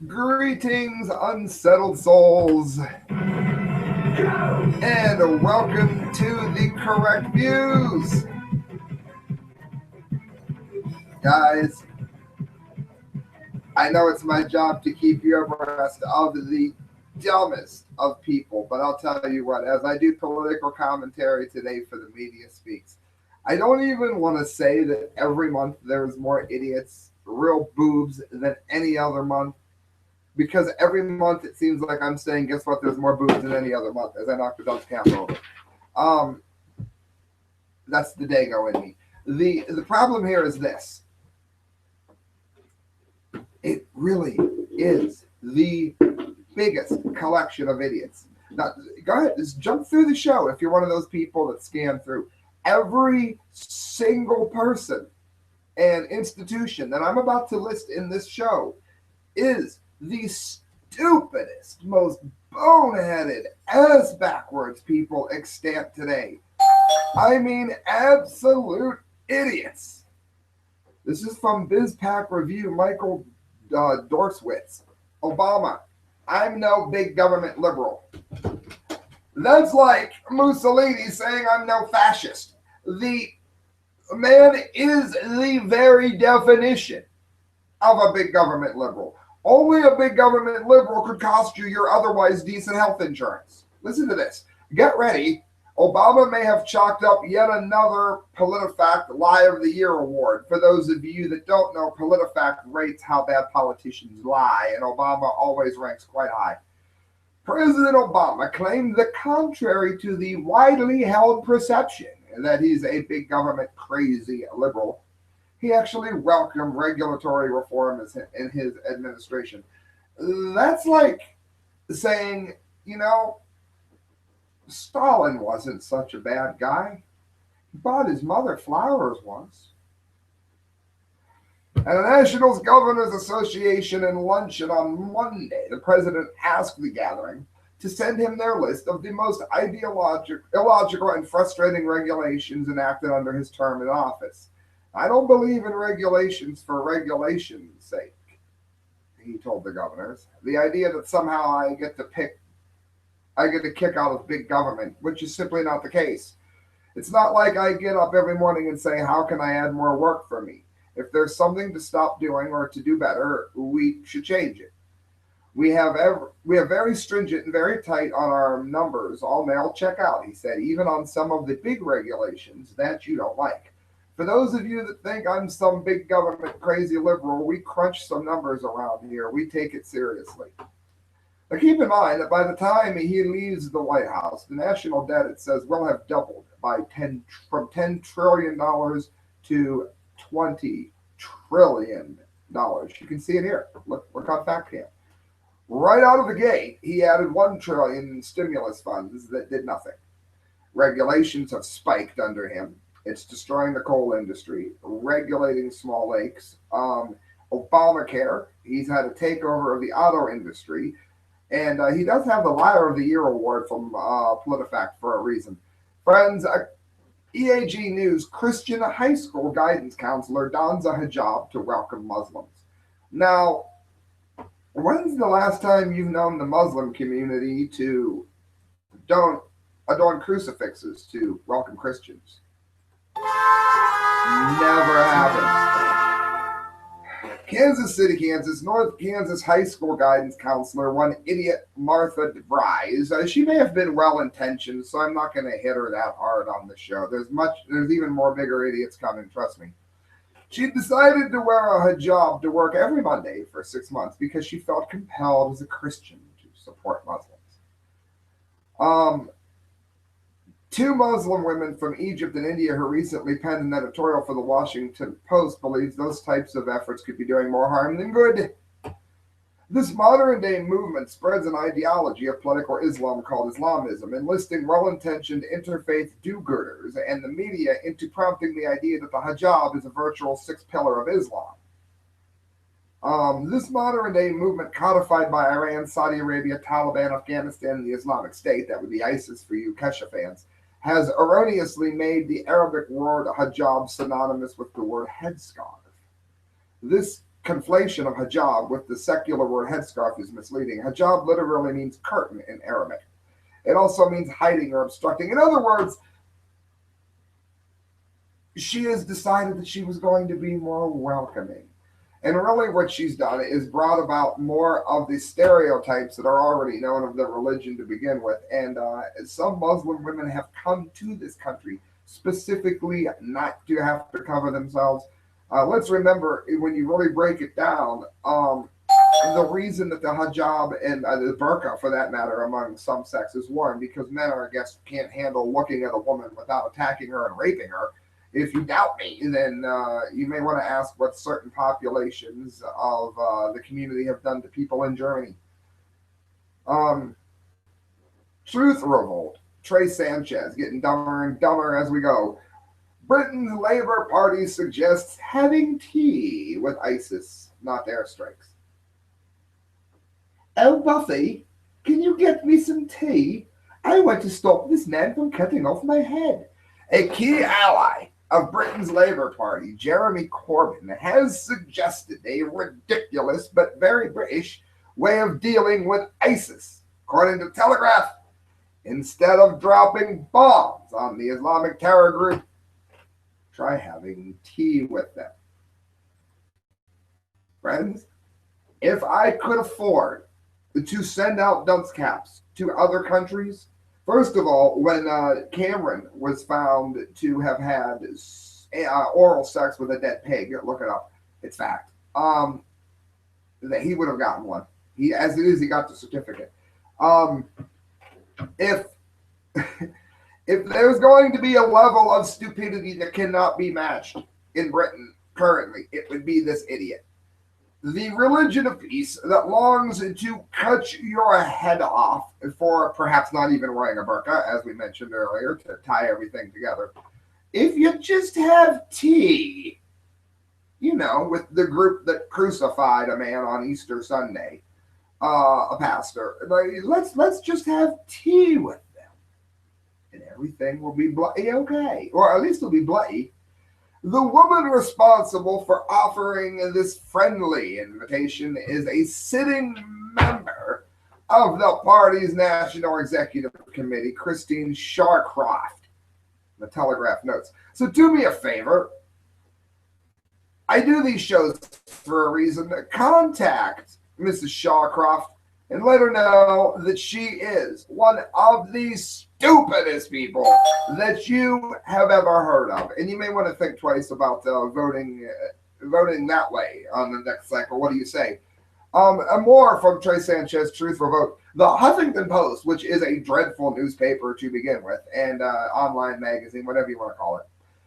Greetings, unsettled souls, and welcome to the Correct Views. Guys, I know it's my job to keep you abreast of the dumbest of people, but I'll tell you what, as I do political commentary today for the Media Speaks, I don't even want to say that every month there's more idiots, real boobs, than any other month. Because every month it seems like I'm saying, guess what? There's more boobs than any other month as I knock the Dunce Cap over. Um, that's the Dago in me. The problem here is this. It really is the biggest collection of idiots. Now, go ahead, just jump through the show if you're one of those people that scan through. Every single person and institution that I'm about to list in this show is the stupidest, most boneheaded, ass backwards people extant today. I mean, absolute idiots. This is from BizPack Review, Michael Dorswitz. Obama, I'm no big government liberal. That's like Mussolini saying I'm no fascist. The man is the very definition of a big government liberal. Only a big government liberal could cost you your otherwise decent health insurance. Listen to this. Get ready. Obama may have chalked up yet another PolitiFact Lie of the Year award. For those of you that don't know, PolitiFact rates how bad politicians lie, and Obama always ranks quite high. President Obama claimed the contrary to the widely held perception that he's a big government crazy liberal. He actually welcomed regulatory reform in his administration. That's like saying, Stalin wasn't such a bad guy. He bought his mother flowers once. At a National Governors Association in luncheon on Monday, the president asked the gathering to send him their list of the most illogical and frustrating regulations enacted under his term in office. I don't believe in regulations for regulation's sake, he told the governors. The idea that somehow I get to kick out of big government, which is simply not the case. It's not like I get up every morning and say, how can I add more work for me? If there's something to stop doing or to do better, we should change it. We have very stringent and very tight on our numbers, all mail checkout, he said, even on some of the big regulations that you don't like. For those of you that think I'm some big government crazy liberal, we crunch some numbers around here. We take it seriously. Now keep in mind that by the time he leaves the White House, the national debt, it says, will have doubled from $10 trillion to $20 trillion. You can see it here. Look on FactCam. Right out of the gate, he added $1 trillion in stimulus funds that did nothing. Regulations have spiked under him. It's destroying the coal industry, regulating small lakes, Obamacare. He's had a takeover of the auto industry. And he does have the Liar of the Year award from PolitiFact for a reason. Friends, EAG News Christian high school guidance counselor dons a hijab to welcome Muslims. Now, when's the last time you've known the Muslim community to don't adorn crucifixes to welcome Christians? Never happened. Kansas City, Kansas, North Kansas high school guidance counselor, one idiot Martha DeVries. She may have been well-intentioned, so I'm not going to hit her that hard on the show. There's even more bigger idiots coming, trust me. She decided to wear a hijab to work every Monday for 6 months because she felt compelled as a Christian to support Muslims. Two Muslim women from Egypt and India who recently penned an editorial for the Washington Post believes those types of efforts could be doing more harm than good. This modern-day movement spreads an ideology of political Islam called Islamism, enlisting well-intentioned interfaith do-gooders and the media into prompting the idea that the hijab is a virtual sixth pillar of Islam. This modern-day movement, codified by Iran, Saudi Arabia, Taliban, Afghanistan, and the Islamic State, that would be ISIS for you Kesha fans, has erroneously made the Arabic word hijab synonymous with the word headscarf. This conflation of hijab with the secular word headscarf is misleading. Hijab literally means curtain in Arabic. It also means hiding or obstructing. In other words, she has decided that she was going to be more welcoming. And really what she's done is brought about more of the stereotypes that are already known of the religion to begin with. And some Muslim women have come to this country specifically not to have to cover themselves. Let's remember, when you really break it down, the reason that the hijab and the burqa, for that matter, among some sects is worn because men, I guess, can't handle looking at a woman without attacking her and raping her. If you doubt me, then you may want to ask what certain populations of the community have done to people in Germany. Truth revolt. Trey Sanchez getting dumber and dumber as we go. Britain's Labour Party suggests having tea with ISIS, not airstrikes. Oh, Buffy, can you get me some tea? I want to stop this man from cutting off my head. A key ally of Britain's Labour Party, Jeremy Corbyn, has suggested a ridiculous but very British way of dealing with ISIS. According to Telegraph, instead of dropping bombs on the Islamic terror group, try having tea with them. Friends, if I could afford to send out dunce caps to other countries, first of all, when Cameron was found to have had oral sex with a dead pig, look it up, it's fact, that he would have gotten one. As it is, he got the certificate. If there's going to be a level of stupidity that cannot be matched in Britain currently, it would be this idiot. The religion of peace that longs to cut your head off for perhaps not even wearing a burqa, as we mentioned earlier, to tie everything together. If you just have tea, with the group that crucified a man on Easter Sunday, a pastor, let's just have tea with them, and everything will be bloody okay, or at least it'll be bloody. The woman responsible for offering this friendly invitation is a sitting member of the party's National Executive Committee, Christine Shawcroft. The Telegraph notes. So do me a favor. I do these shows for a reason. Contact Mrs. Shawcroft and let her know that she is one of the stupidest people that you have ever heard of. And you may want to think twice about voting that way on the next cycle. What do you say? And more from Trey Sanchez, Truth for Vote. The Huffington Post, which is a dreadful newspaper to begin with, and online magazine, whatever you want to call it,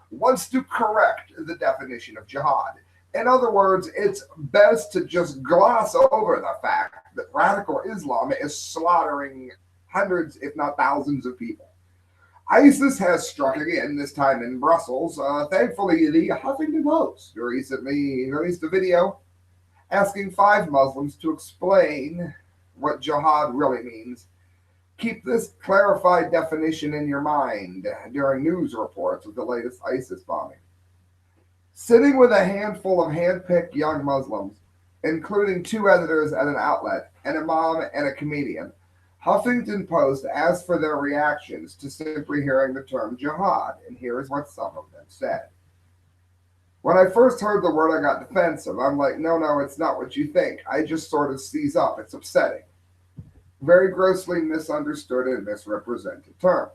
wants to correct the definition of jihad. In other words, it's best to just gloss over the fact that radical Islam is slaughtering hundreds, if not thousands, of people. ISIS has struck again, this time in Brussels. Thankfully, the Huffington Post recently released a video asking 5 Muslims to explain what jihad really means. Keep this clarified definition in your mind during news reports of the latest ISIS bombing. Sitting with a handful of hand-picked young Muslims, including 2 editors at an outlet, an imam, and a comedian, Huffington Post asked for their reactions to simply hearing the term jihad, and here's what some of them said. When I first heard the word, I got defensive. I'm like, no, it's not what you think. I just sort of seize up. It's upsetting. Very grossly misunderstood and misrepresented term.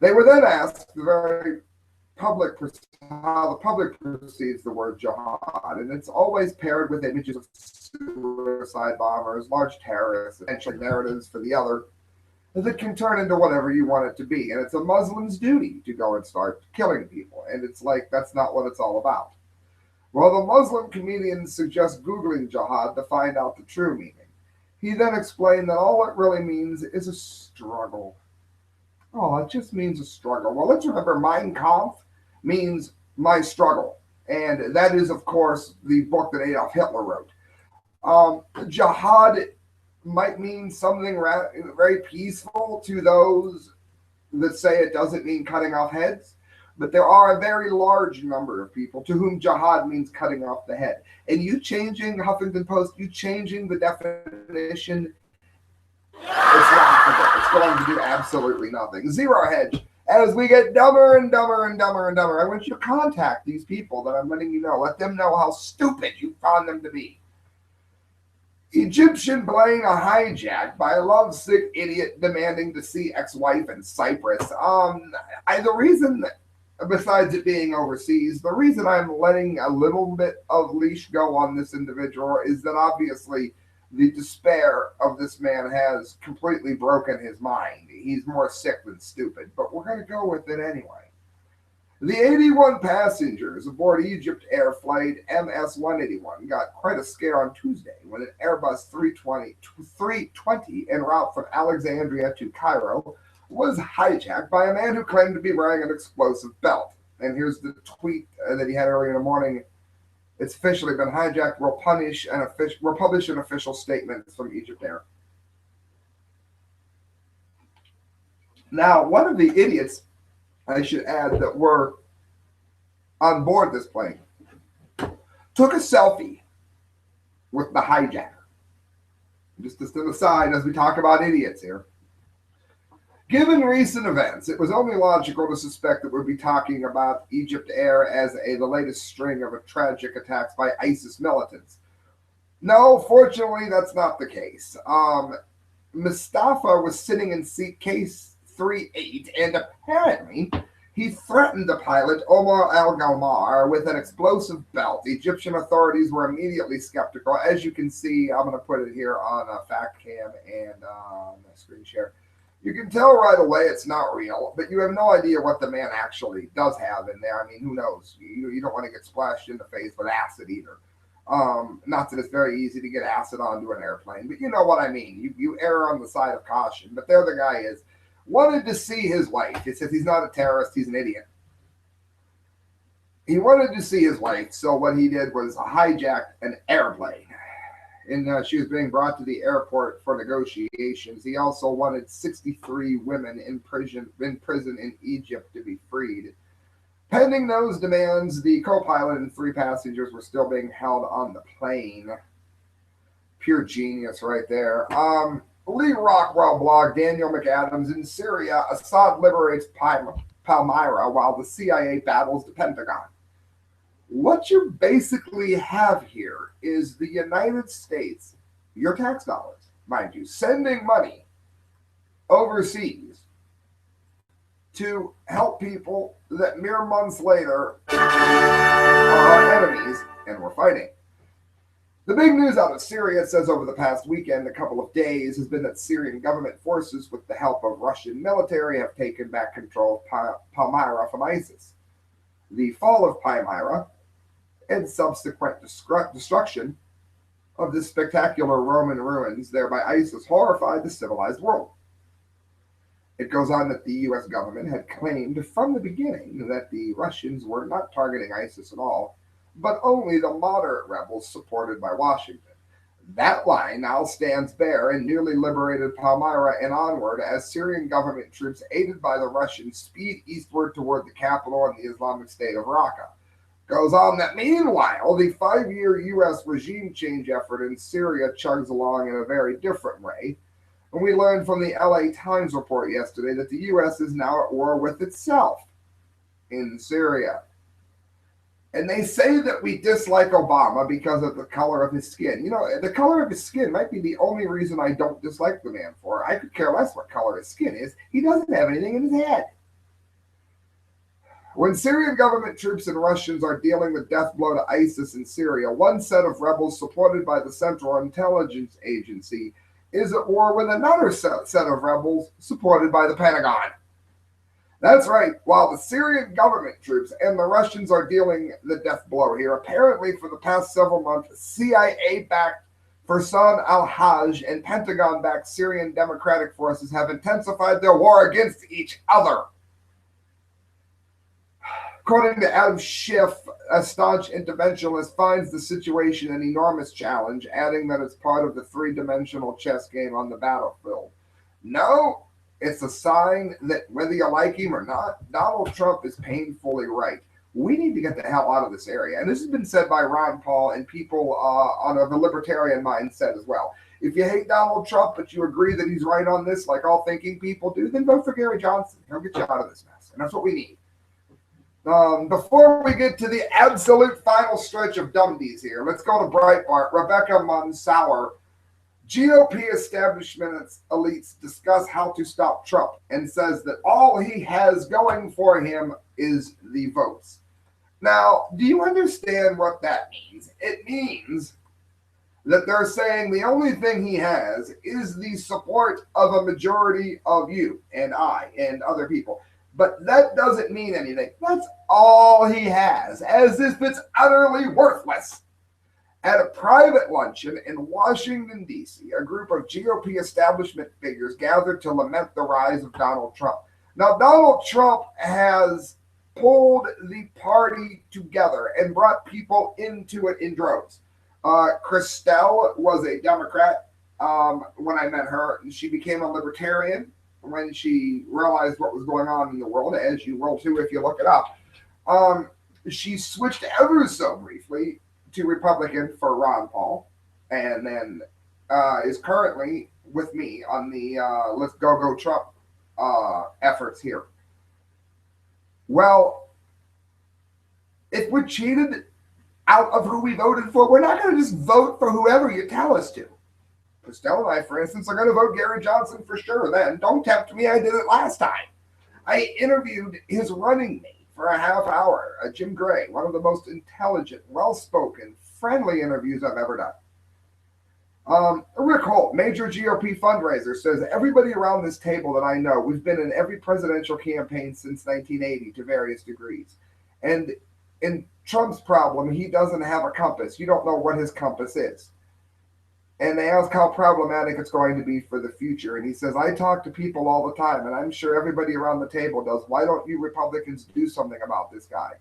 They were then asked how the public perceives the word jihad, and it's always paired with images of suicide bombers, large terrorists, essentially narratives for the other that can turn into whatever you want it to be. And it's a Muslim's duty to go and start killing people. And it's like, that's not what it's all about. Well, the Muslim comedian suggests Googling jihad to find out the true meaning. He then explained that all it really means is a struggle. Oh, it just means a struggle. Well, let's remember Mein Kampf means my struggle. And that is, of course, the book that Adolf Hitler wrote. Jihad might mean something very peaceful to those that say it doesn't mean cutting off heads. But there are a very large number of people to whom jihad means cutting off the head. And you changing Huffington Post, you changing the definition, it's laughable. It's going to do absolutely nothing. Zero hedge. As we get dumber and dumber and dumber and dumber, I want you to contact these people that I'm letting you know. Let them know how stupid you found them to be. Egyptian playing a hijack by a lovesick idiot demanding to see ex-wife in Cyprus. The reason, besides it being overseas, the reason I'm letting a little bit of leash go on this individual is that obviously the despair of this man has completely broken his mind. He's more sick than stupid, but we're going to go with it anyway. The 81 passengers aboard Egypt Air flight MS-181 got quite a scare on Tuesday when an Airbus 320 en route from Alexandria to Cairo was hijacked by a man who claimed to be wearing an explosive belt. And here's the tweet that he had earlier in the morning. It's officially been hijacked. We'll publish an official statement from Egypt Air. Now, one of the idiots, I should add, that were on board this plane took a selfie with the hijacker. Just to the side as we talk about idiots here. Given recent events, it was only logical to suspect that we'd be talking about Egypt Air as the latest string of tragic attacks by ISIS militants. No, fortunately, that's not the case. Mustafa was sitting in seat case 38, and apparently he threatened the pilot, Omar Al-Galmar, with an explosive belt. The Egyptian authorities were immediately skeptical. As you can see, I'm going to put it here on a fact cam and on a screen share. You can tell right away it's not real, but you have no idea what the man actually does have in there. I mean, who knows? You don't want to get splashed in the face with acid either. Not that it's very easy to get acid onto an airplane, but you know what I mean. You err on the side of caution. But there the guy is. Wanted to see his wife. He says he's not a terrorist. He's an idiot. He wanted to see his wife, so what he did was hijack an airplane. And she was being brought to the airport for negotiations. He also wanted 63 women in prison in Egypt to be freed. Pending those demands, the co-pilot and 3 passengers were still being held on the plane. Pure genius right there. Lee Rockwell blog, Daniel McAdams. In Syria, Assad liberates Palmyra while the CIA battles the Pentagon. What you basically have here is the United States, your tax dollars, mind you, sending money overseas to help people that mere months later are our enemies and we're fighting. The big news out of Syria, it says over the past weekend, a couple of days, has been that Syrian government forces, with the help of Russian military, have taken back control of Palmyra from ISIS. The fall of Palmyra and subsequent destruction of the spectacular Roman ruins there by ISIS horrified the civilized world. It goes on that the U.S. government had claimed from the beginning that the Russians were not targeting ISIS at all, but only the moderate rebels supported by Washington. That line now stands bare in newly liberated Palmyra and onward as Syrian government troops aided by the Russians speed eastward toward the capital and the Islamic State of Raqqa. Goes on that meanwhile, the 5-year U.S. regime change effort in Syria chugs along in a very different way. And we learned from the LA Times report yesterday that the U.S. is now at war with itself in Syria. And they say that we dislike Obama because of the color of his skin. You know, the color of his skin might be the only reason I don't dislike the man for. I could care less what color his skin is. He doesn't have anything in his head. When Syrian government troops and Russians are dealing the death blow to ISIS in Syria, one set of rebels supported by the Central Intelligence Agency is at war with another set of rebels supported by the Pentagon. That's right. While the Syrian government troops and the Russians are dealing the death blow here, apparently for the past several months, CIA-backed Fursan al-Hajj and Pentagon-backed Syrian Democratic Forces have intensified their war against each other. According to Adam Schiff, a staunch interventionist finds the situation an enormous challenge, adding that it's part of the 3-dimensional chess game on the battlefield. No, It's a sign that whether you like him or not, Donald Trump is painfully right. We need to get the hell out of this area. And this has been said by Ron Paul and people on the libertarian mindset as well. If you hate Donald Trump, but you agree that he's right on this, like all thinking people do, then vote for Gary Johnson. He'll get you out of this mess. And that's what we need. Before we get to the absolute final stretch of dummies here, let's go to Breitbart. Rebecca Monsauer. GOP establishment elites discuss how to stop Trump and says that all he has going for him is the votes. Now, do you understand what that means? It means that they're saying the only thing he has is the support of a majority of you and I and other people. But that doesn't mean anything. That's all he has, as if it's utterly worthless. At a private luncheon in Washington, D.C., a group of GOP establishment figures gathered to lament the rise of Donald Trump. Now, Donald Trump has pulled the party together and brought people into it in droves. Christelle was a Democrat when I met her. She became a libertarian when she realized what was going on in the world, as you will too if you look it up. She switched ever so briefly to Republican for Ron Paul, and then is currently with me on the Let's Go Trump efforts here. Well, if we're cheated out of who we voted for, we're not going to just vote for whoever you tell us to. Christelle and I, for instance, are going to vote Gary Johnson for sure. Then don't tempt me. I did it last time. I interviewed his running mate for a half hour, Jim Gray, one of the most intelligent, well-spoken, friendly interviews I've ever done. Rick Holt, major GOP fundraiser, says everybody around this table that I know, we've been in every presidential campaign since 1980 to various degrees. And in Trump's problem, he doesn't have a compass. You don't know what his compass is. And they ask how problematic it's going to be for the future. And he says, I talk to people all the time, and I'm sure everybody around the table does. Why don't you Republicans do something about this guy?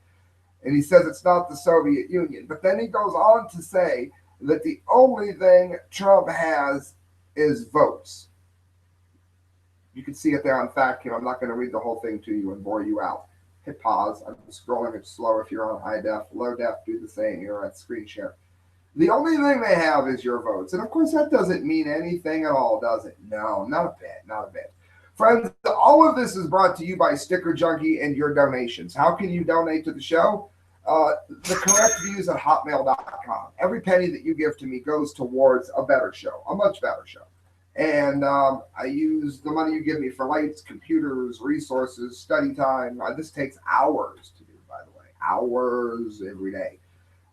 And he says it's not the Soviet Union. But then he goes on to say that the only thing Trump has is votes. You can see it there on FactCam. I'm not going to read the whole thing to you and bore you out. Hit pause. I'm scrolling it slow if you're on high def. Low def, do the same. You're at screen share. The only thing they have is your votes. And of course, that doesn't mean anything at all, does it? No, not a bit, not a bit. Friends, all of this is brought to you by Sticker Junkie and your donations. How can you donate to the show? The correct views at hotmail.com. Every penny that you give to me goes towards a better show, a much better show. And I use the money you give me for lights, computers, resources, study time. This takes hours to do, by the way, hours every day.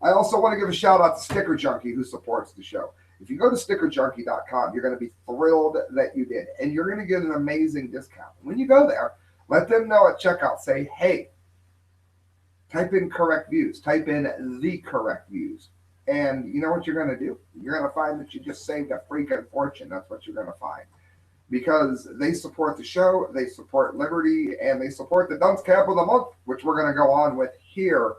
I also want to give a shout out to Sticker Junkie, who supports the show. If you go to stickerjunkie.com, you're going to be thrilled that you did. And you're going to get an amazing discount. When you go there, let them know at checkout, say, hey, type in correct views. Type in the correct views. And you know what you're going to do? You're going to find that you just saved a freaking fortune. That's what you're going to find. Because they support the show, they support liberty, and they support the Dunce Cap of the Month, which we're going to go on with here.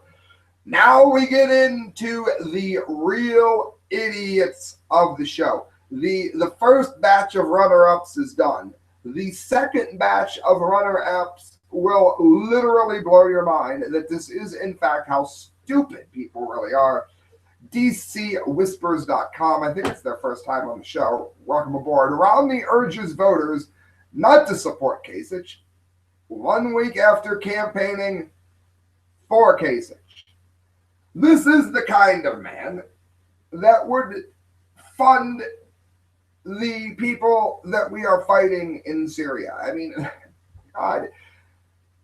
Now we get into the real idiots of the show. The first batch of runner-ups is done. The second batch of runner-ups will literally blow your mind that this is, in fact, how stupid people really are. DCWhispers.com, I think it's their first time on the show. Welcome aboard. Romney urges voters not to support Kasich 1 week after campaigning for Kasich. This is the kind of man that would fund the people that we are fighting in Syria. I mean, God.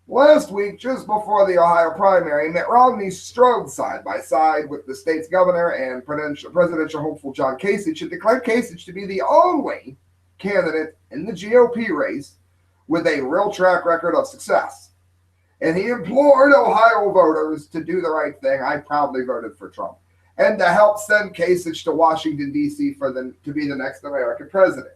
Last week, just before the Ohio primary, Mitt Romney strode side by side with the state's governor and presidential hopeful John Kasich and declared Kasich to be the only candidate in the GOP race with a real track record of success. And he implored Ohio voters to do the right thing. I proudly voted for Trump. And to help send Kasich to Washington, D.C. to be the next American president.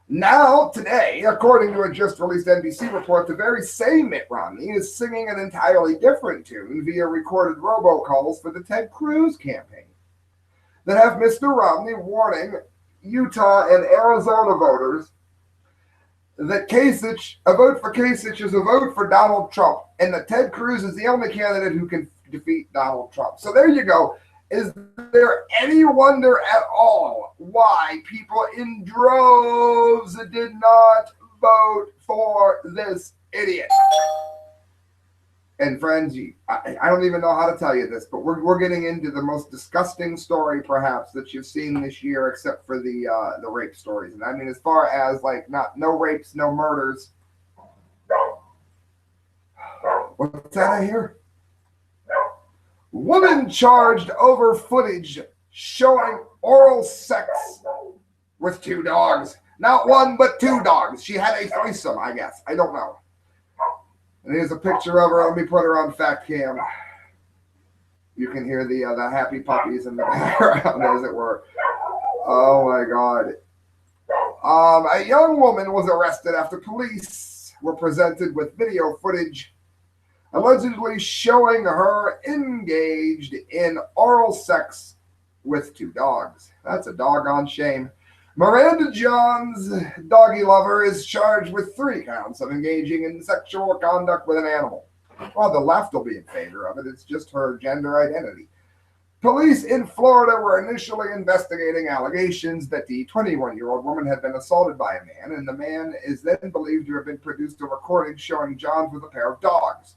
Now, today, according to a just released NBC report, the very same Mitt Romney is singing an entirely different tune via recorded robocalls for the Ted Cruz campaign that have Mr. Romney warning Utah and Arizona voters that a vote for Kasich is a vote for Donald Trump, and that Ted Cruz is the only candidate who can defeat Donald Trump. So there you go. Is there any wonder at all why people in droves did not vote for this idiot? And friends, I don't even know how to tell you this, but we're getting into the most disgusting story perhaps that you've seen this year, except for the rape stories. And I mean, as far as like no rapes, no murders. What's that I hear? Woman charged over footage showing oral sex with 2 dogs. Not 1, but 2 dogs. She had a threesome, I guess. I don't know. And here's a picture of her. Let me put her on fact cam. You can hear the happy puppies in the background, as it were. Oh my God. A young woman was arrested after police were presented with video footage allegedly showing her engaged in oral sex with 2 dogs. That's a doggone shame. Miranda Johns, doggy lover, is charged with 3 counts of engaging in sexual conduct with an animal. Well, the left will be in favor of it. It's just her gender identity. Police in Florida were initially investigating allegations that the 21-year-old woman had been assaulted by a man, and the man is then believed to have been produced a recording showing Johns with a pair of dogs.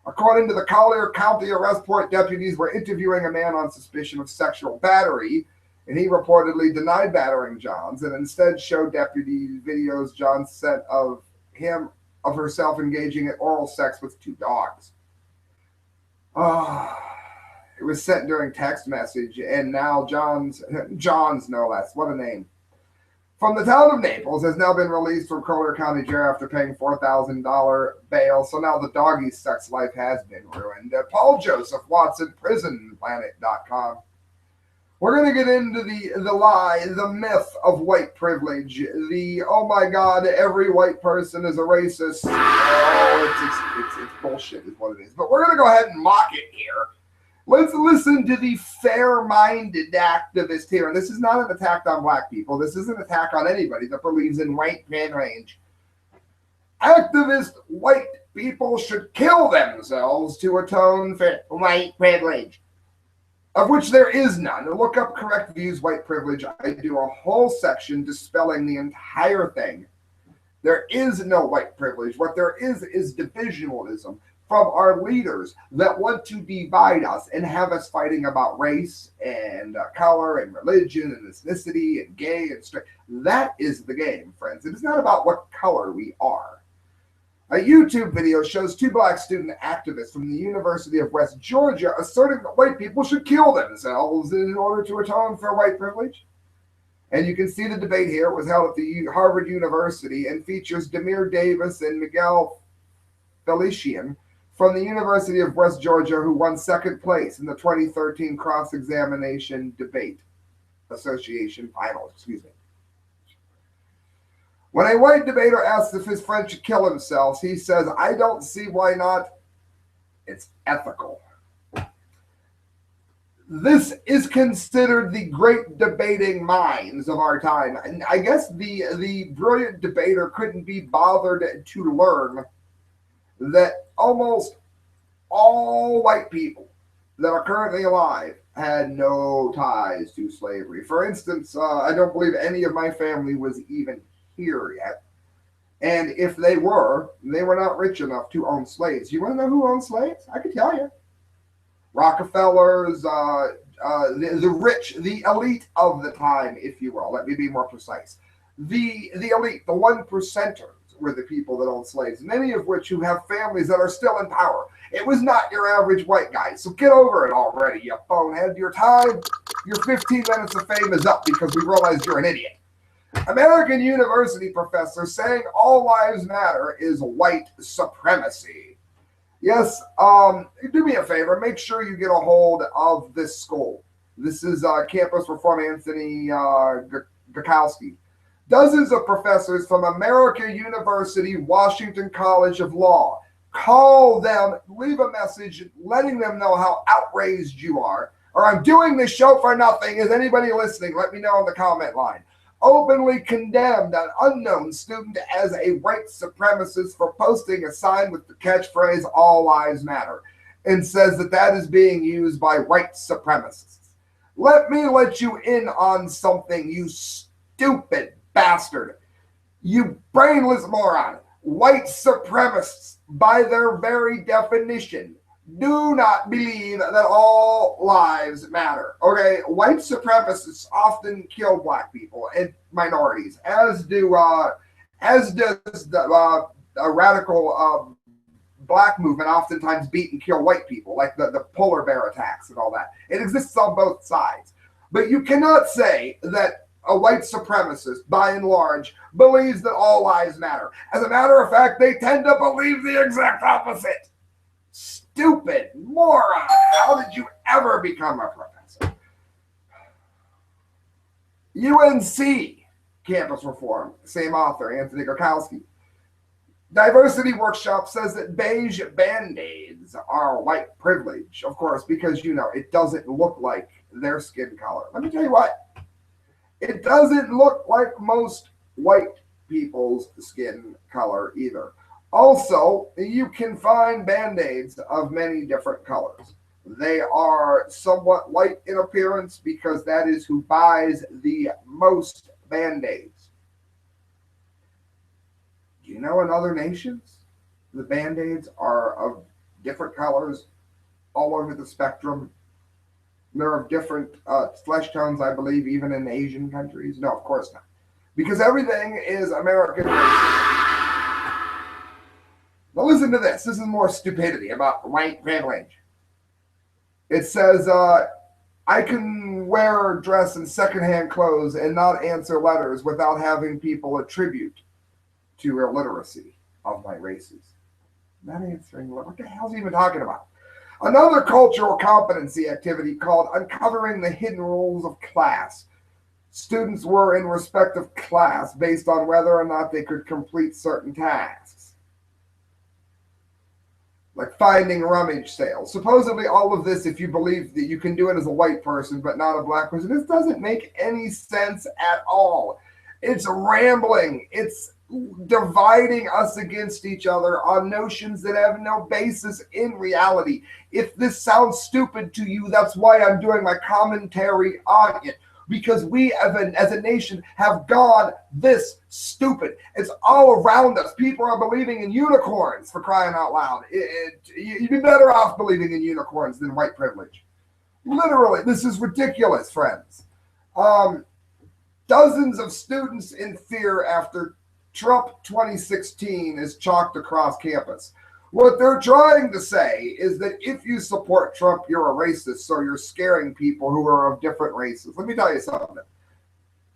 According to the Collier County arrest report, deputies were interviewing a man on suspicion of sexual battery, and he reportedly denied battering Johns and instead showed deputies videos Johns sent of herself engaging in oral sex with 2 dogs. It was sent during text message, and now Johns no less, what a name, from the town of Naples has now been released from Collier County Jail after paying $4,000 bail. So now the doggy's sex life has been ruined. Paul Joseph Watson, PrisonPlanet.com. We're going to get into the lie, the myth of white privilege. Oh my God, every white person is a racist. Oh, it's bullshit is what it is. But we're going to go ahead and mock it here. Let's listen to the fair-minded activist here. And this is not an attack on black people. This is an attack on anybody that believes in white privilege. Activist white people should kill themselves to atone for white privilege, of which there is none. Look up Correct Views White Privilege. I do a whole section dispelling the entire thing. There is no white privilege. What there is divisionalism from our leaders that want to divide us and have us fighting about race and color and religion and ethnicity and gay and straight. That is the game, friends. It is not about what color we are. A YouTube video shows 2 black student activists from the University of West Georgia asserting that white people should kill themselves in order to atone for white privilege. And you can see the debate here. It was held at the Harvard University and features Demir Davis and Miguel Felician from the University of West Georgia, who won 2nd place in the 2013 Cross-Examination Debate Association Finals. When a white debater asks if his friend should kill himself, he says, "I don't see why not. It's ethical." This is considered the great debating minds of our time. And I guess the brilliant debater couldn't be bothered to learn that almost all white people that are currently alive had no ties to slavery. For instance, I don't believe any of my family was even here yet. And if they were not rich enough to own slaves. You want to know who owned slaves? I can tell you. Rockefellers, the rich, the elite of the time, if you will. Let me be more precise. The elite, the 1%ers, were the people that owned slaves, many of which who have families that are still in power. It was not your average white guy. So get over it already, you bonehead. Your 15 minutes of fame is up because we realized you're an idiot. American University professor saying all lives matter is white supremacy. Yes, do me a favor. Make sure you get a hold of this school. This is Campus Reform Anthony Gakowski. Dozens of professors from American University, Washington College of Law. Call them, leave a message letting them know how outraged you are. Or I'm doing this show for nothing. Is anybody listening? Let me know in the comment line. openly condemned an unknown student as a white supremacist for posting a sign with the catchphrase "All Lives Matter," and says that that is being used by white supremacists. Let me let you in on something, you stupid bastard. You brainless moron. White supremacists, by their very definition, do not believe that all lives matter. Okay, white supremacists often kill black people and minorities, as does the radical black movement oftentimes beat and kill white people, like the polar bear attacks and all that. It exists on both sides. But you cannot say that a white supremacist, by and large, believes that all lives matter. As a matter of fact, they tend to believe the exact opposite. Stupid moron. How did you ever become a professor? UNC campus reform, same author, Anthony Gurkowski. Diversity Workshop says that beige band-aids are white privilege, of course, because, you know, it doesn't look like their skin color. Let me tell you what, it doesn't look like most white people's skin color either. Also, you can find band-aids of many different colors. They are somewhat light in appearance because that is who buys the most band-aids. Do you know in other nations, the band-aids are of different colors all over the spectrum? They're of different flesh tones, I believe, even in Asian countries. No, of course not. Because everything is American racism. Now listen to this. This is more stupidity about white privilege. It says, I can wear a dress and secondhand clothes and not answer letters without having people attribute to illiteracy of my races. Not answering, what the hell is he even talking about? Another cultural competency activity called Uncovering the Hidden Rules of Class. Students were in respect of class based on whether or not they could complete certain tasks, like finding rummage sales. Supposedly all of this, if you believe that you can do it as a white person but not a black person, this doesn't make any sense at all. It's rambling. It's dividing us against each other on notions that have no basis in reality. If this sounds stupid to you, that's why I'm doing my commentary on it. Because we as a nation have gone this stupid. It's all around us. People are believing in unicorns, for crying out loud. You'd be better off believing in unicorns than white privilege. Literally, this is ridiculous, friends. Dozens of students in fear after Trump 2016 is chalked across campus. What they're trying to say is that if you support Trump, you're a racist, so you're scaring people who are of different races. Let me tell you something.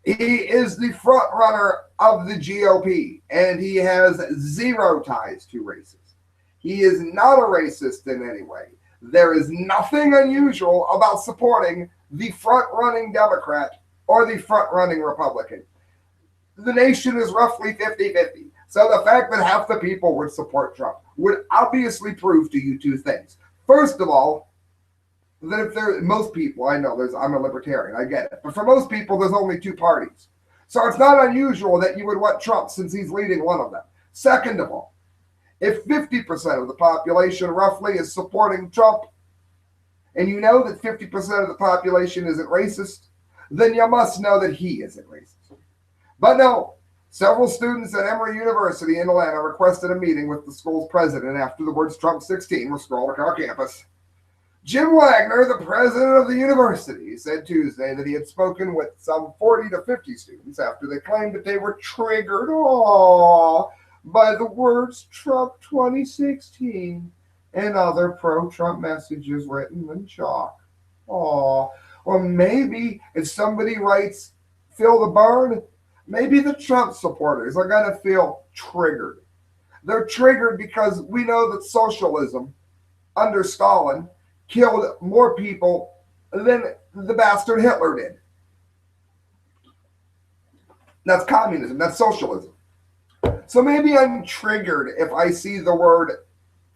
He is the front runner of the GOP, and he has zero ties to races. He is not a racist in any way. There is nothing unusual about supporting the front-running Democrat or the front-running Republican. The nation is roughly 50-50. So the fact that half the people would support Trump would obviously prove to you two things. First of all, that if there most people, I know I'm a libertarian, I get it. But for most people, there's only two parties. So it's not unusual that you would want Trump since he's leading one of them. Second of all, if 50% of the population roughly is supporting Trump, and you know that 50% of the population isn't racist, then you must know that he isn't racist. But no, several students at Emory University in Atlanta requested a meeting with the school's president after the words Trump 16 were scrawled across campus. Jim Wagner, the president of the university, said Tuesday that he had spoken with some 40 to 50 students after they claimed that they were triggered by the words Trump 2016 and other pro-Trump messages written in chalk. Or maybe if somebody writes, feel the burn, maybe the Trump supporters are going to feel triggered. They're triggered because we know that socialism under Stalin killed more people than the bastard Hitler did. That's communism. That's socialism. So maybe I'm triggered if I see the word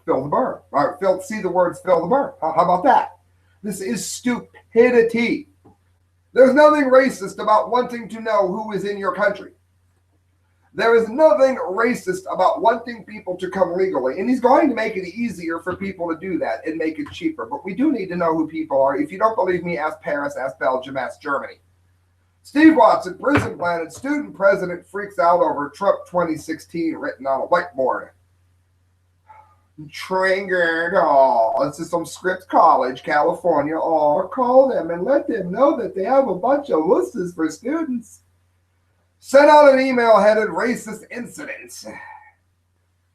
fill the burn. Or see the words fill the burn. How about that? This is stupidity. There's nothing racist about wanting to know who is in your country. There is nothing racist about wanting people to come legally, and he's going to make it easier for people to do that and make it cheaper. But we do need to know who people are. If you don't believe me, ask Paris, ask Belgium, ask Germany. Steve Watson, Prison Planet, student president freaks out over Trump 2016 written on a whiteboard. Triggered. Oh, this is from Scripps College, California. Oh, call them and let them know that they have a bunch of wusses for students. Sent out an email headed racist incidents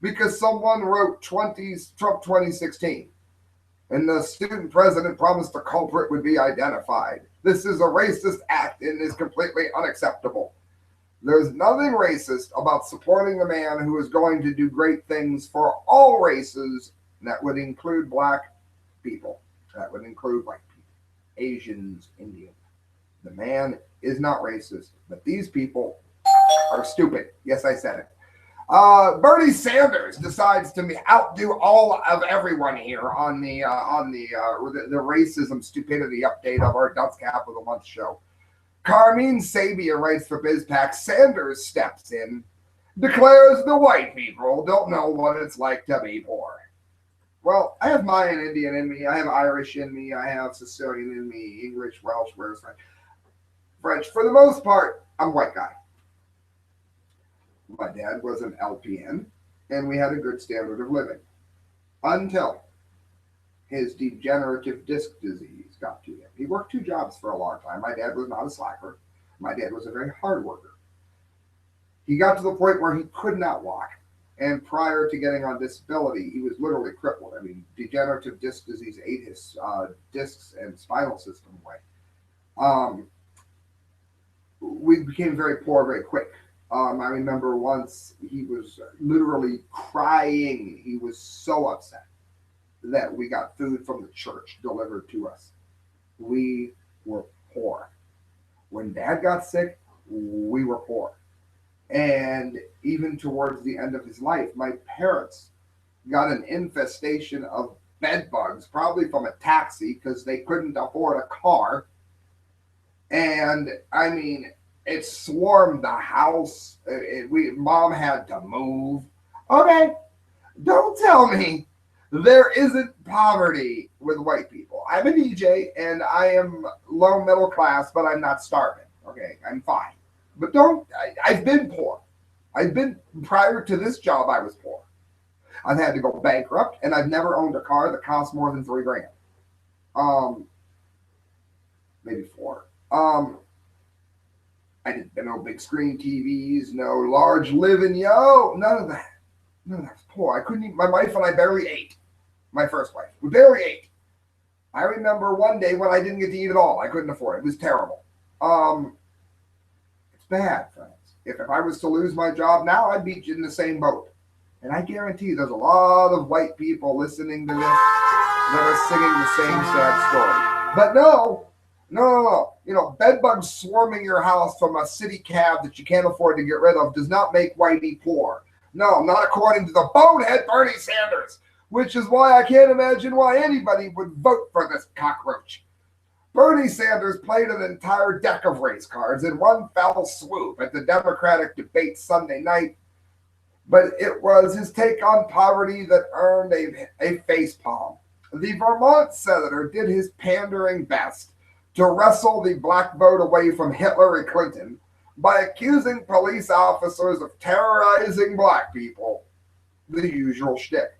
because someone wrote Trump 2016 and the student president promised the culprit would be identified. This is a racist act and is completely unacceptable. There's nothing racist about supporting a man who is going to do great things for all races. That would include black people. That would include white people, Asians, Indians. The man is not racist, but these people are stupid. Yes, I said it. Bernie Sanders decides to outdo all of everyone here on the racism stupidity update of our Dunce Cap of the Month show. Carmine Sabia writes for BizPac. Sanders steps in, declares the white people don't know what it's like to be poor. Well, I have Mayan Indian in me. I have Irish in me. I have Sicilian in me. English, Welsh, French. For the most part, I'm a white guy. My dad was an LPN, and we had a good standard of living until his degenerative disc disease got to him. He worked 2 jobs for a long time. My dad was not a slacker. My dad was a very hard worker. He got to the point where he could not walk. And prior to getting on disability, he was literally crippled. I mean, degenerative disc disease ate his discs and spinal system away. We became very poor very quick. I remember once he was literally crying. He was so upset that we got food from the church delivered to us. We were poor. When Dad got sick, we were poor. And even towards the end of his life, my parents got an infestation of bed bugs, probably from a taxi because they couldn't afford a car. And I mean, it swarmed the house. Mom had to move. Okay, don't tell me there isn't poverty with white people. I'm a DJ and I am low middle class, but I'm not starving. Okay, I'm fine. But I've been poor. Prior to this job, I was poor. I've had to go bankrupt, and I've never owned a car that cost more than $3,000. Maybe 4. I didn't no big screen TVs, no large living, none of that. None of that's poor. I couldn't eat. My wife and I barely ate. My first wife. We barely ate. I remember one day when I didn't get to eat at all. I couldn't afford it. It was terrible. It's bad, friends. If I was to lose my job now, I'd be in the same boat. And I guarantee there's a lot of white people listening to this that are singing the same sad story. But no. Bed bugs swarming your house from a city cab that you can't afford to get rid of does not make whitey poor. No, not according to the bonehead Bernie Sanders, which is why I can't imagine why anybody would vote for this cockroach. Bernie Sanders played an entire deck of race cards in one fell swoop at the Democratic debate Sunday night, but it was his take on poverty that earned a facepalm. The Vermont senator did his pandering best to wrestle the black vote away from Hillary Clinton by accusing police officers of terrorizing black people, the usual shtick.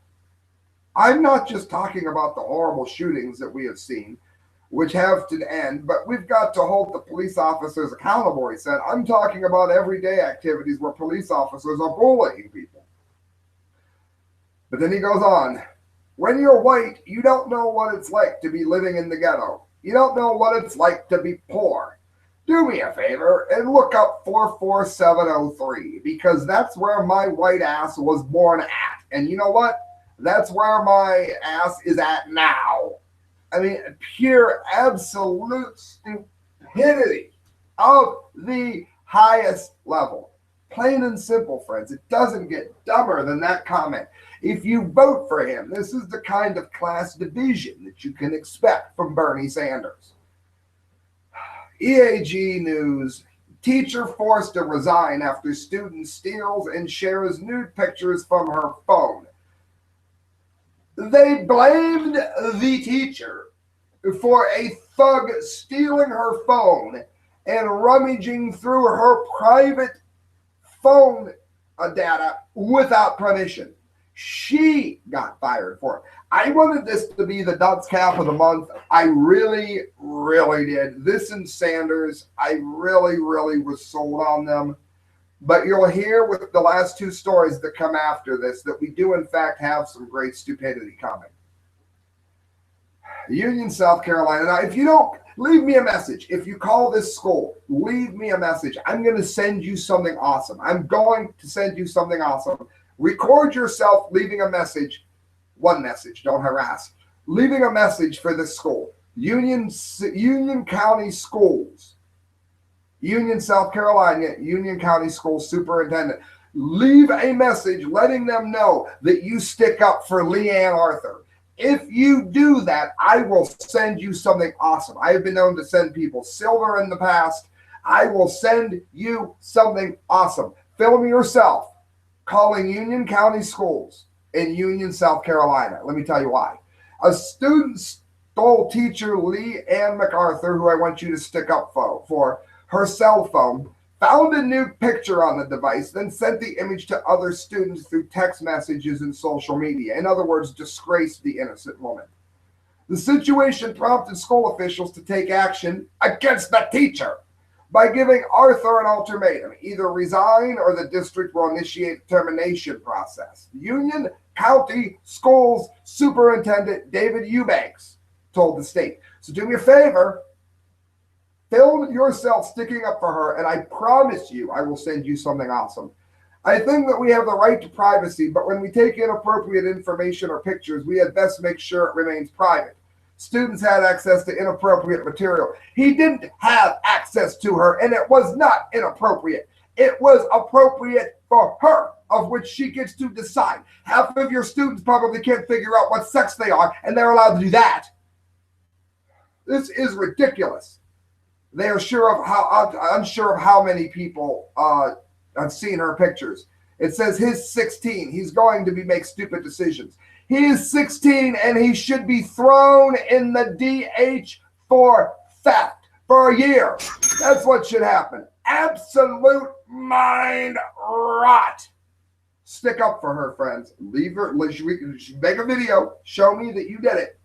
I'm not just talking about the horrible shootings that we have seen, which have to end, but we've got to hold the police officers accountable, he said. I'm talking about everyday activities where police officers are bullying people. But then he goes on, when you're white, you don't know what it's like to be living in the ghetto. You don't know what it's like to be poor. Do me a favor and look up 44703 because that's where my white ass was born at. And you know what? That's where my ass is at now. I mean, pure, absolute stupidity of the highest level. Plain and simple, friends. It doesn't get dumber than that comment. If you vote for him, this is the kind of class division that you can expect from Bernie Sanders. EAG News. Teacher forced to resign after student steals and shares nude pictures from her phone. They blamed the teacher for a thug stealing her phone and rummaging through her private phone data without permission. She got fired for it. I wanted this to be the Dunce Cap of the month. I really, really did. This and Sanders, I really, really was sold on them. But you'll hear with the last two stories that come after this that we do, in fact, have some great stupidity coming. Union, South Carolina. Now, if you don't, leave me a message. If you call this school, leave me a message. I'm going to send you something awesome. I'm going to send you something awesome. Record yourself leaving a message. One message, don't harass. Leaving a message for this school. Union County Schools. Union, South Carolina, Union County School Superintendent. Leave a message letting them know that you stick up for Leanne Arthur. If you do that, I will send you something awesome. I have been known to send people silver in the past. I will send you something awesome. Film yourself calling Union County Schools in Union, South Carolina. Let me tell you why. A student stole teacher Lee Ann MacArthur, who I want you to stick up for her cell phone, found a nude picture on the device, then sent the image to other students through text messages and social media. In other words, disgraced the innocent woman. The situation prompted school officials to take action against the teacher by giving Arthur an ultimatum: either resign or the district will initiate a termination process. Union County Schools Superintendent David Eubanks told the state. So do me a favor, film yourself sticking up for her, and I promise you I will send you something awesome. I think that we have the right to privacy, but when we take inappropriate information or pictures, we had best make sure it remains private. Students had access to inappropriate material. He didn't have access to her, and it was not inappropriate. It was appropriate for her, of which she gets to decide. Half of your students probably can't figure out what sex they are, and they're allowed to do that. This is ridiculous. They are unsure of how many people have seen her pictures. It says he's 16. He's going to make stupid decisions. He is 16 and he should be thrown in the DH for theft for a year. That's what should happen. Absolute mind rot. Stick up for her, friends. Leave her. Make a video. Show me that you did it.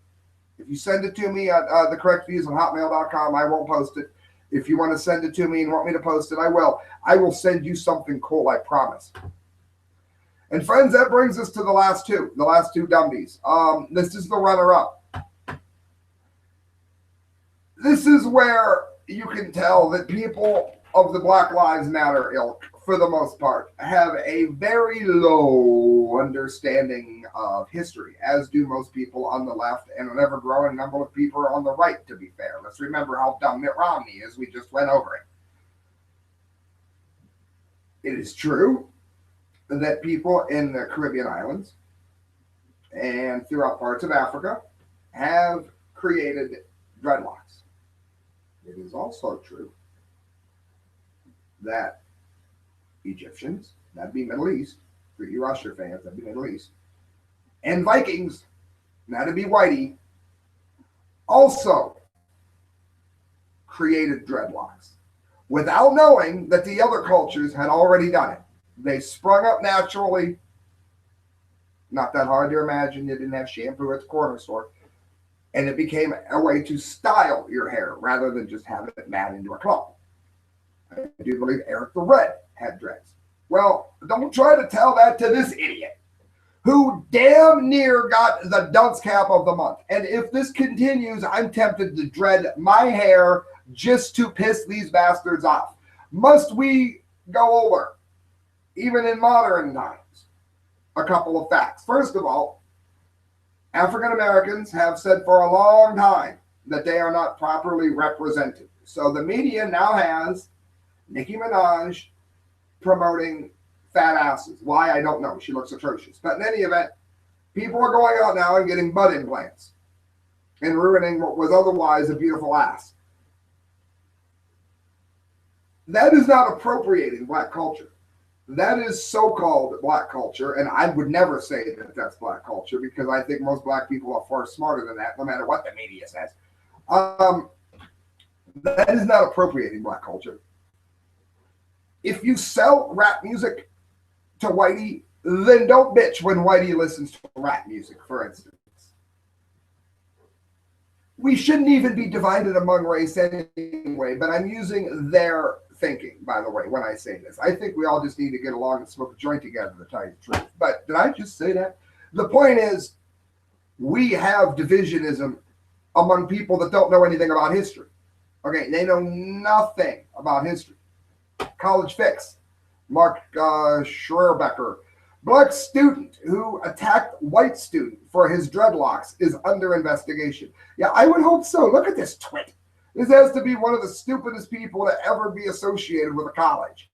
If you send it to me at the correct views on hotmail.com, I won't post it. If you want to send it to me and want me to post it, I will. I will send you something cool, I promise. And friends, that brings us to the last two dummies. This is the runner-up. This is where you can tell that people of the Black Lives Matter ilk, for the most part, have a very low understanding of history, as do most people on the left and an ever-growing number of people on the right, to be fair. Let's remember how dumb Mitt Romney is. We just went over it. It is true that people in the Caribbean islands and throughout parts of Africa have created dreadlocks. It is also true that Egyptians, that'd be Middle East, for you Usher fans, that'd be Middle East, and Vikings, that'd be Whitey, also created dreadlocks without knowing that the other cultures had already done it. They sprung up naturally. Not that hard to imagine. You didn't have shampoo at the corner store. And it became a way to style your hair rather than just have it mad into a clump. I do believe Eric the Red had dreads. Well, don't try to tell that to this idiot who damn near got the dunce cap of the month. And if this continues, I'm tempted to dread my hair just to piss these bastards off. Must we go over, even in modern times, a couple of facts? First of all, African Americans have said for a long time that they are not properly represented. So the media now has Nicki Minaj promoting fat asses. Why, I don't know. She looks atrocious. But in any event, people are going out now and getting butt implants and ruining what was otherwise a beautiful ass. That is not appropriating black culture. That is so-called black culture, and I would never say that that's black culture because I think most black people are far smarter than that, no matter what the media says. That is not appropriating black culture. If you sell rap music to Whitey, then don't bitch when Whitey listens to rap music, for instance. We shouldn't even be divided among race anyway, but I'm using their thinking, by the way, when I say this. I think we all just need to get along and smoke a joint together, to tell you the truth. But did I just say that? The point is, we have divisionism among people that don't know anything about history. Okay, they know nothing about history. College Fix, Mark Schroerbecker. Black student who attacked white student for his dreadlocks is under investigation. Yeah, I would hope so. Look at this twit. This has to be one of the stupidest people to ever be associated with a college.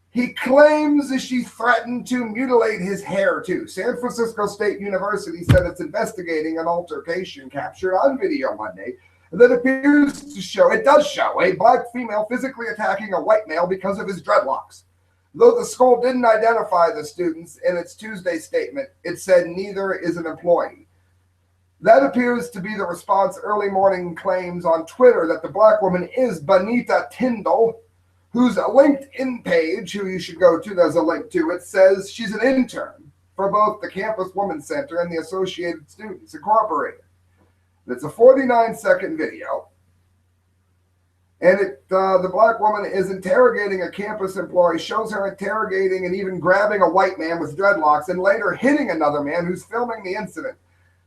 He claims that she threatened to mutilate his hair too. San Francisco State University said it's investigating an altercation captured on video Monday that appears to show, it does show, a black female physically attacking a white male because of his dreadlocks. Though the school didn't identify the students in its Tuesday statement, it said neither is an employee. That appears to be the response early morning claims on Twitter that the black woman is Bonita Tyndall, whose LinkedIn page, who you should go to, there's a link to it, says she's an intern for both the Campus Women's Center and the Associated Students Incorporated. It's a 49-second video. And the black woman is interrogating a campus employee, shows her interrogating and even grabbing a white man with dreadlocks, and later hitting another man who's filming the incident,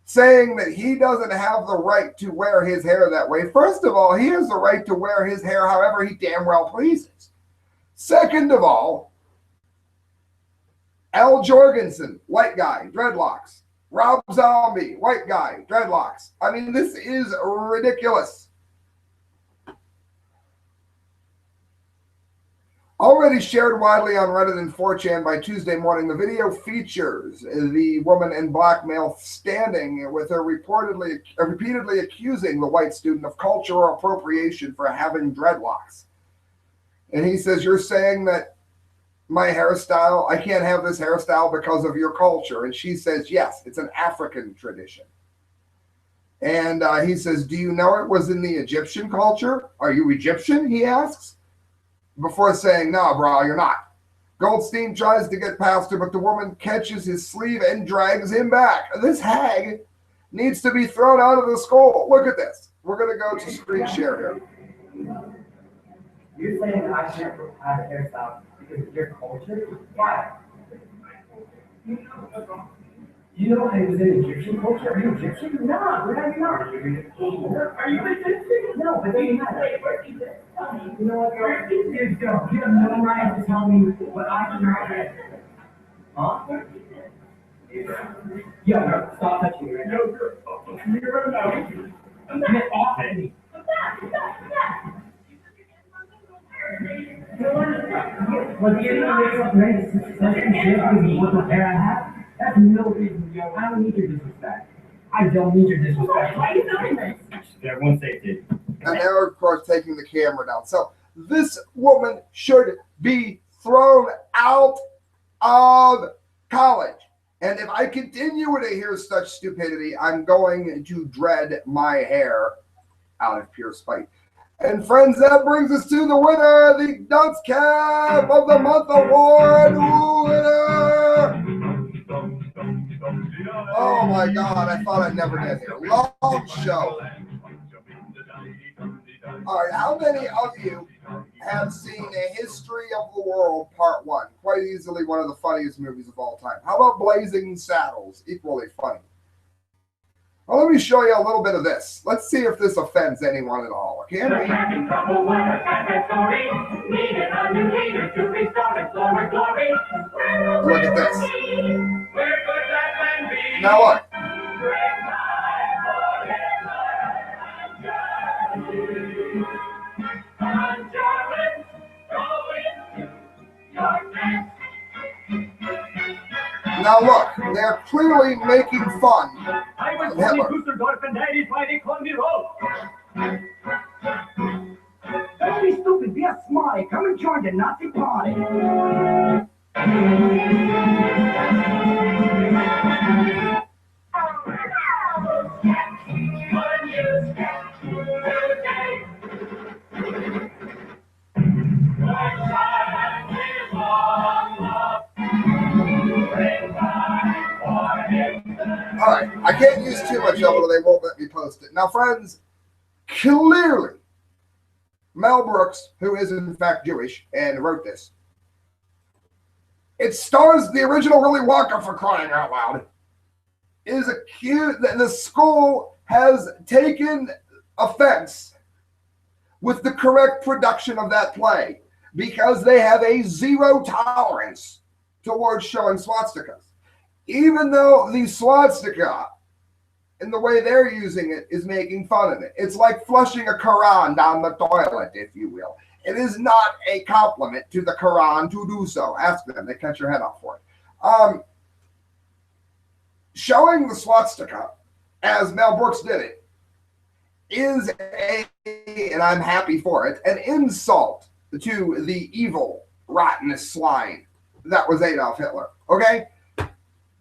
saying that he doesn't have the right to wear his hair that way. First of all, he has the right to wear his hair however he damn well pleases. Second of all, Al Jorgensen, white guy, dreadlocks. Rob Zombie, white guy, dreadlocks. I mean, this is ridiculous. Already shared widely on Reddit and 4chan by Tuesday morning, the video features the woman in black male standing with her repeatedly accusing the white student of cultural appropriation for having dreadlocks. And he says, you're saying that my hairstyle, I can't have this hairstyle because of your culture. And she says, yes, it's an African tradition. And he says, do you know it was in the Egyptian culture? Are you Egyptian? He asks. Before saying, no, bro, you're not. Goldstein tries to get past her, but the woman catches his sleeve and drags him back. This hag needs to be thrown out of the school. Look at this. We're going to go to screen share here. You're saying I can't have a hairstyle because of your culture? Why? You know it was in Egyptian culture? Are you Egyptian? No, we're not. Are you Egyptian? No, but then you know what? You have no right to tell me what I can have. Huh? Yo, no, stop touching me right now. Get off of me. But you know, there's something nice. What the hair I have? That's no reason, yo. I don't need your disrespect. I don't need your disrespect. Why are you doing this? Everyone safety. And they're, of course, taking the camera down. So this woman should be thrown out of college. And if I continue to hear such stupidity, I'm going to dread my hair out of pure spite. And friends, that brings us to the winner, the Dunce Cap of the Month Award winner. Oh my God, I thought I'd never get here. Long show. All right, how many of you have seen A History of the World Part 1? Quite easily one of the funniest movies of all time. How about Blazing Saddles? Equally funny. Well, let me show you a little bit of this. Let's see if this offends anyone at all. Can we? Look at this. Now look. Now look, they're clearly making fun of Hitler. Don't be stupid, be yes, smarty, come and join the Nazi party. All right, I can't use too much of it or they won't let me post it. Now, friends, clearly, Mel Brooks, who is in fact Jewish and wrote this, it stars the original Willy Wonka, for crying out loud, is accused that the school has taken offense with the correct production of that play because they have a zero tolerance towards showing swastikas. Even though the swastika, in the way they're using it, is making fun of it. It's like flushing a Quran down the toilet, if you will. It is not a compliment to the Quran to do so. Ask them. They cut your head off for it. Showing the swastika, as Mel Brooks did it, is and I'm happy for it, an insult to the evil, rotten swine that was Adolf Hitler. Okay?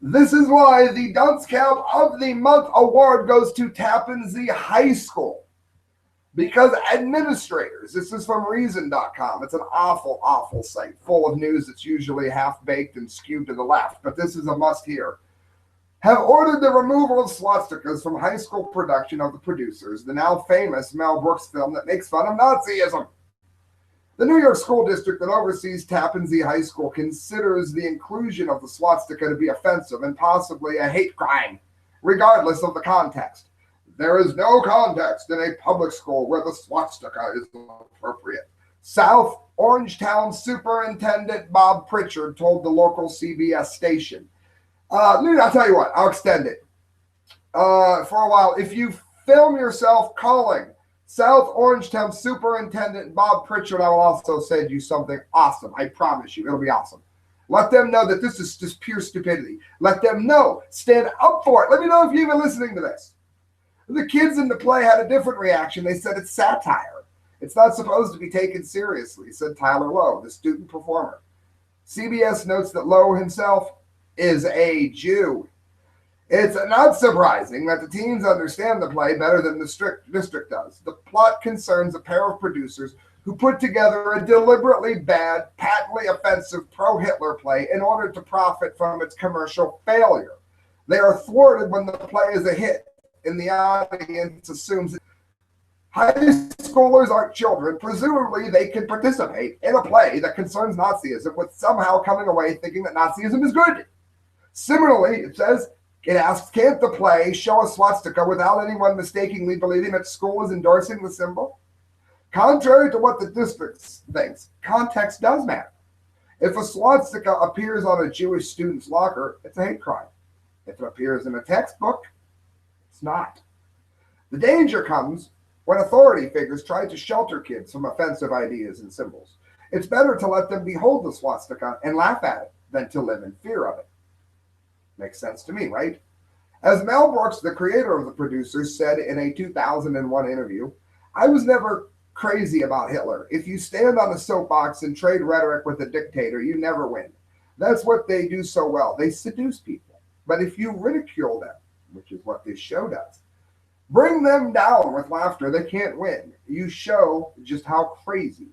This is why the Dunce Cap of the Month award goes to Tappan High School. Because administrators, this is from Reason.com. It's an awful, awful site full of news that's usually half-baked and skewed to the left, but this is a must-hear. Have ordered the removal of swastikas from high school production of the producers, the now famous Mel Brooks film that makes fun of Nazism. The New York School District that oversees Tappan High School considers the inclusion of the swastika to be offensive and possibly a hate crime, regardless of the context. There is no context in a public school where the swastika is appropriate. South Orangetown Superintendent Bob Pritchard told the local CBS station. I'll tell you what, I'll extend it for a while. If you film yourself calling South Orangetown Superintendent Bob Pritchard, I will also send you something awesome. I promise you, it'll be awesome. Let them know that this is just pure stupidity. Let them know. Stand up for it. Let me know if you're even listening to this. The kids in the play had a different reaction. They said it's satire. It's not supposed to be taken seriously, said Tyler Lowe, the student performer. CBS notes that Lowe himself is a Jew. It's not surprising that the teens understand the play better than the district does. The plot concerns a pair of producers who put together a deliberately bad, patently offensive pro-Hitler play in order to profit from its commercial failure. They are thwarted when the play is a hit, and the audience assumes high schoolers aren't children. Presumably, they can participate in a play that concerns Nazism with somehow coming away thinking that Nazism is good. Similarly, it asks, can't the play show a swastika without anyone mistakenly believing that school is endorsing the symbol? Contrary to what the district thinks, context does matter. If a swastika appears on a Jewish student's locker, it's a hate crime. If it appears in a textbook, it's not. The danger comes when authority figures try to shelter kids from offensive ideas and symbols. It's better to let them behold the swastika and laugh at it than to live in fear of it. Makes sense to me, right? As Mel Brooks, the creator of the producers, said in a 2001 interview, I was never crazy about Hitler. If you stand on a soapbox and trade rhetoric with a dictator, you never win. That's what they do so well. They seduce people. But if you ridicule them, which is what this show does, bring them down with laughter, they can't win. You show just how crazy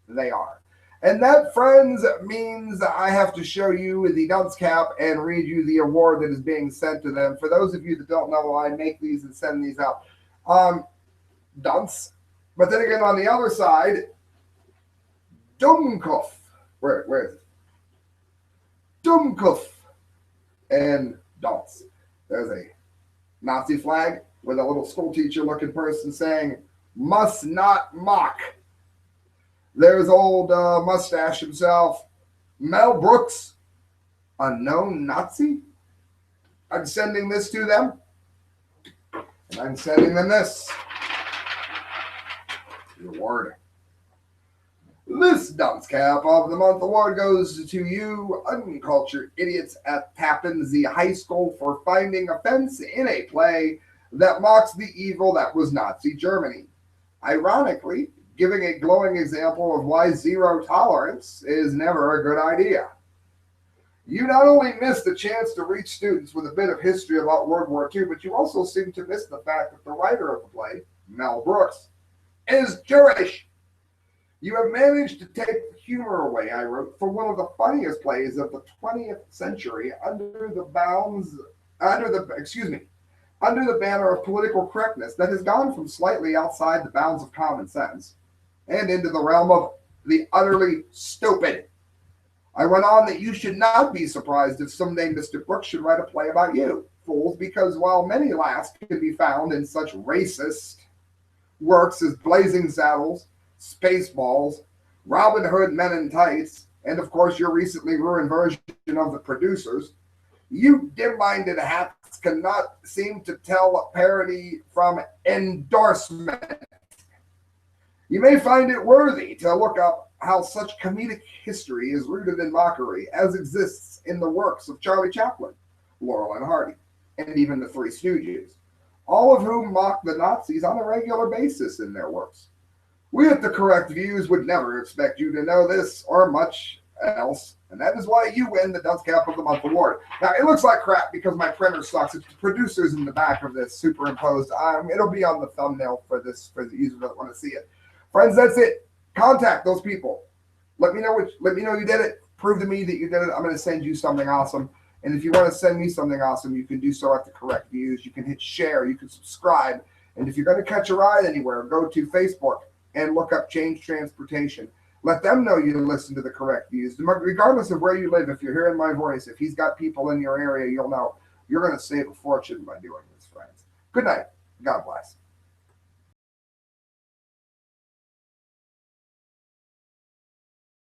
they are. And that, friends, means I have to show you the Dunce Cap and read you the award that is being sent to them. For those of you that don't know, I make these and send these out. Dunce. But then again, on the other side, Dummkopf. Where is it? Dummkopf and Dunce. There's a Nazi flag with a little school teacher looking person saying, must not mock. There's old mustache himself, Mel Brooks, unknown Nazi. I'm sending this to them, and I'm sending them this. The award. This Dunce Cap of the Month award goes to you, uncultured idiots at Tappan High School, for finding offense in a play that mocks the evil that was Nazi Germany. Ironically, giving a glowing example of why zero tolerance is never a good idea. You not only miss the chance to reach students with a bit of history about World War II, but you also seem to miss the fact that the writer of the play, Mel Brooks, is Jewish. You have managed to take the humor away, I wrote, for one of the funniest plays of the 20th century under the banner of political correctness that has gone from slightly outside the bounds of common sense and into the realm of the utterly stupid. I went on that you should not be surprised if someday Mr. Brooks should write a play about you, fools, because while many laughs can be found in such racist works as Blazing Saddles, Spaceballs, Robin Hood Men in Tights, and of course your recently ruined version of The Producers, you dim-minded hacks cannot seem to tell a parody from endorsement. You may find it worthy to look up how such comedic history is rooted in mockery as exists in the works of Charlie Chaplin, Laurel and Hardy, and even the Three Stooges, all of whom mock the Nazis on a regular basis in their works. We at The Correct Views would never expect you to know this or much else, and that is why you win the Dunce Cap of the Month award. Now, it looks like crap because my printer sucks. It's the producers in the back of this superimposed. It'll be on the thumbnail for the users that want to see it. Friends, that's it. Contact those people. Let me know you did it. Prove to me that you did it. I'm going to send you something awesome. And if you want to send me something awesome, you can do so at The Correct Views. You can hit share. You can subscribe. And if you're going to catch a ride anywhere, go to Facebook and look up Change Transportation. Let them know you listen to The Correct Views. Regardless of where you live, if you're hearing my voice, if he's got people in your area, you'll know you're going to save a fortune by doing this, friends. Good night. God bless.